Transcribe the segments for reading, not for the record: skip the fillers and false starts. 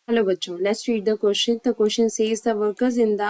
Hello बच्चों, let's read the question. The question says the workers in the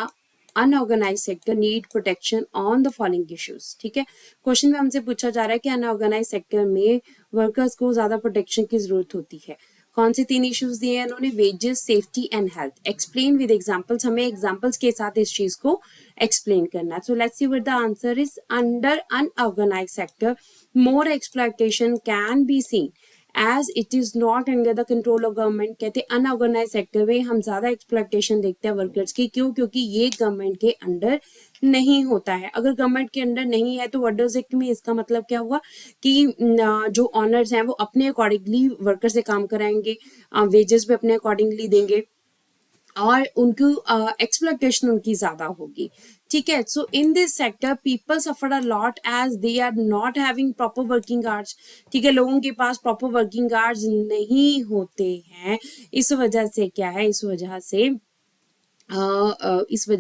unorganized sector need protection on the following issues. ठीक है, question में हमसे पूछा जा रहा है कि अनऑर्गेनाइज सेक्टर में वर्कर्स को ज्यादा प्रोटेक्शन की जरूरत होती है. कौन से 3 इश्यूज दिए हैं इन्होंने? Wages, safety and health. Explain with examples. हमें एग्जांपल्स के साथ इस चीज को एक्सप्लेन करना है. So let's see what the answer is. Under unorganised sector more exploitation can be seen as it is not under the control of government. कहते हैं अनऑर्गेनाइज सेक्टर में हम ज्यादा एक्सप्लॉयटेशन देखते हैं वर्कर्स की. क्यों? क्योंकि ये गवर्नमेंट के अंडर नहीं होता है. अगर गवर्नमेंट के अंडर नहीं है तो व्हाट डज इट मीन? इसका मतलब क्या हुआ कि जो ऑनर्स हैं वो अपने अकॉर्डिंगली वर्कर से काम कराएंगे, वेजेस भी अपने अकॉर्डिंगली देंगे और उनकी एक्सप्लॉयटेशन उनकी ज्यादा होगी. ठीक है, so in this sector people suffer a lot as they are not having proper working hours. ठीक है, लोगों के पास प्रॉपर वर्किंग आवर्स नहीं होते हैं. इस वजह से क्या है, इस वजह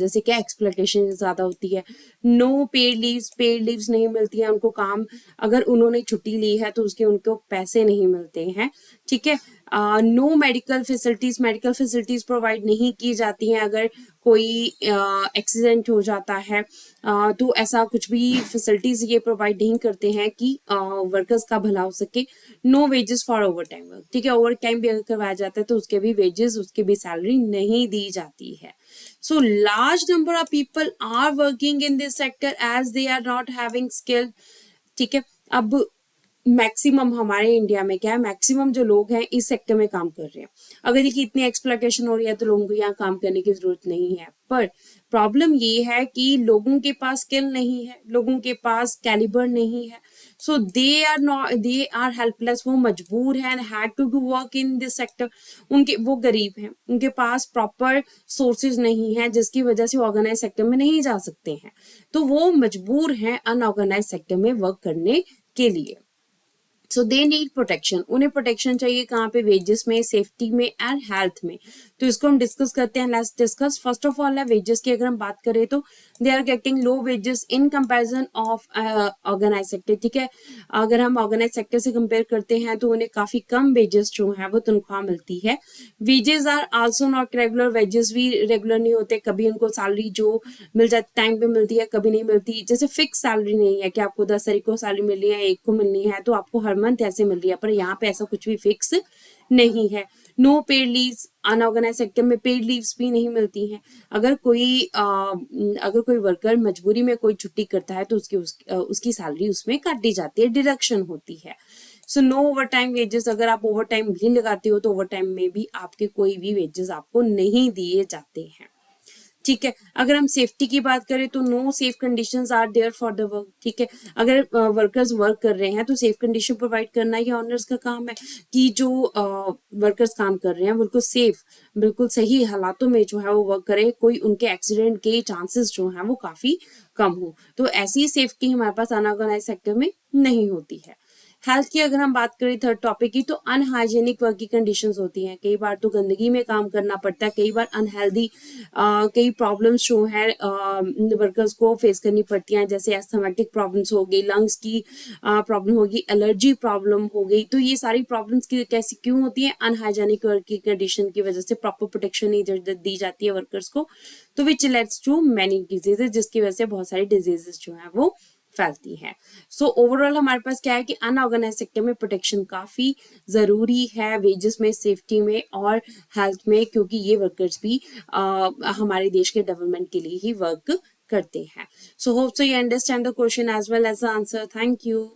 से क्या एक्सप्लॉयटेशन ज्यादा होती है. नो पेड लीव्स नहीं मिलती है उनको. काम अगर उन्होंने छुट्टी ली है तो उसके उनको पैसे नहीं मिलते हैं. ठीक है, नो मेडिकल फैसिलिटीज प्रोवाइड नहीं की जाती हैं. अगर कोई एक्सीडेंट हो जाता है तो ऐसा कुछ भी फैसिलिटीज ये प्रोवाइड नहीं करते हैं कि वर्कर्स का भला हो सके. No wages for overtime work. ठीक है, ओवर टाइम भी अगर करवाया जाता है तो उसके भी वेजेस, उसकी भी सैलरी नहीं दी जाती है. So large number of people are working in this sector as they are not having skill. ठीक है, अब मैक्सिमम हमारे इंडिया में क्या है, मैक्सिमम जो लोग हैं इस सेक्टर में काम कर रहे हैं. अगर देखिए इतनी एक्सप्लॉयटेशन हो रही है तो लोगों को यहाँ काम करने की जरूरत नहीं है. पर प्रॉब्लम ये है कि लोगों के पास स्किल नहीं है, लोगों के पास कैलिबर नहीं है. So they are helpless. वो मजबूर हैं had to do work in this sector. वो गरीब हैं, उनके पास प्रॉपर सोर्सेज नहीं है जिसकी वजह से ऑर्गेनाइज सेक्टर में नहीं जा सकते हैं. तो वो मजबूर हैं अनऑर्गेनाइज सेक्टर में वर्क करने के लिए. सो दे नीड प्रोटेक्शन. उन्हें प्रोटेक्शन चाहिए कहाँ पे? वेजेस में, सेफ्टी में एंड हेल्थ में. तो इसको हम डिस्कस करते हैं. Let's discuss. First of all है वेजेस की अगर हम बात करें तो they are getting low wages in comparison of organised sector. ठीक है, अगर हम ऑर्गेनाइज सेक्टर से कंपेयर करते हैं तो उन्हें काफी कम वेजेस जो है वो तनख्वाह मिलती है. Wages are also not regular. Wages भी रेगुलर नहीं होते. कभी उनको सैलरी जो मिल जाती टाइम पे मिलती है, कभी नहीं मिलती. जैसे फिक्स सैलरी नहीं है कि आपको 10 तारीख को सैलरी मिलनी है, 1 को मिलनी है, तो आपको हर मंथ ऐसे मिल रही है. पर यहाँ पे ऐसा कुछ भी फिक्स नहीं है. No paid leaves. Unorganised sector में पेड लीव्स भी नहीं मिलती हैं. अगर कोई वर्कर मजबूरी में कोई छुट्टी करता है तो उसकी सैलरी उसमें काटी जाती है, डिडक्शन होती है. So no overtime wages. अगर आप ओवर टाइम भी लगाते हो तो ओवर टाइम में भी आपके कोई भी वेजेस आपको नहीं दिए जाते हैं. ठीक है, अगर हम सेफ्टी की बात करें तो no safe conditions are there for the work. ठीक है, अगर वर्कर्स वर्क कर रहे हैं तो सेफ कंडीशन प्रोवाइड करना ये ऑनर्स का काम है कि जो वर्कर्स काम कर रहे हैं बिल्कुल सेफ, बिल्कुल सही हालातों में जो है वो वर्क करें. कोई उनके एक्सीडेंट के चांसेस जो हैं वो काफी कम हो. तो ऐसी सेफ्टी हमारे पास अनऑर्गेनाइज सेक्टर में नहीं होती है. हेल्थ की अगर हम बात करें थर्ड टॉपिक की, तो अनहाइजेनिक वर्क की कंडीशंस होती हैं. कई बार तो गंदगी में काम करना पड़ता है, कई बार अनहेल्दी कई प्रॉब्लम्स जो है वर्कर्स को फेस करनी पड़ती हैं. जैसे एस्थमेटिक प्रॉब्लम्स हो गई, लंग्स की प्रॉब्लम होगी, एलर्जी प्रॉब्लम हो गई. तो ये सारी प्रॉब्लम्स की कैसी क्यों होती हैं? अनहाइजेनिक वर्क की कंडीशन की वजह से प्रॉपर प्रोटेक्शन नहीं दी जाती है वर्कर्स को. तो विच लेड्स टू मैनी डिजीजेस, जिसकी वजह से बहुत सारी डिजीजेस जो है वो फैलती है. सो ओवरऑल हमारे पास क्या है कि अनऑर्गेनाइज सेक्टर में प्रोटेक्शन काफी जरूरी है, वेजेस में, सेफ्टी में और हेल्थ में, क्योंकि ये वर्कर्स भी हमारे देश के डेवलपमेंट के लिए ही वर्क करते हैं. So hope so you understand the question as well as the answer. Thank you.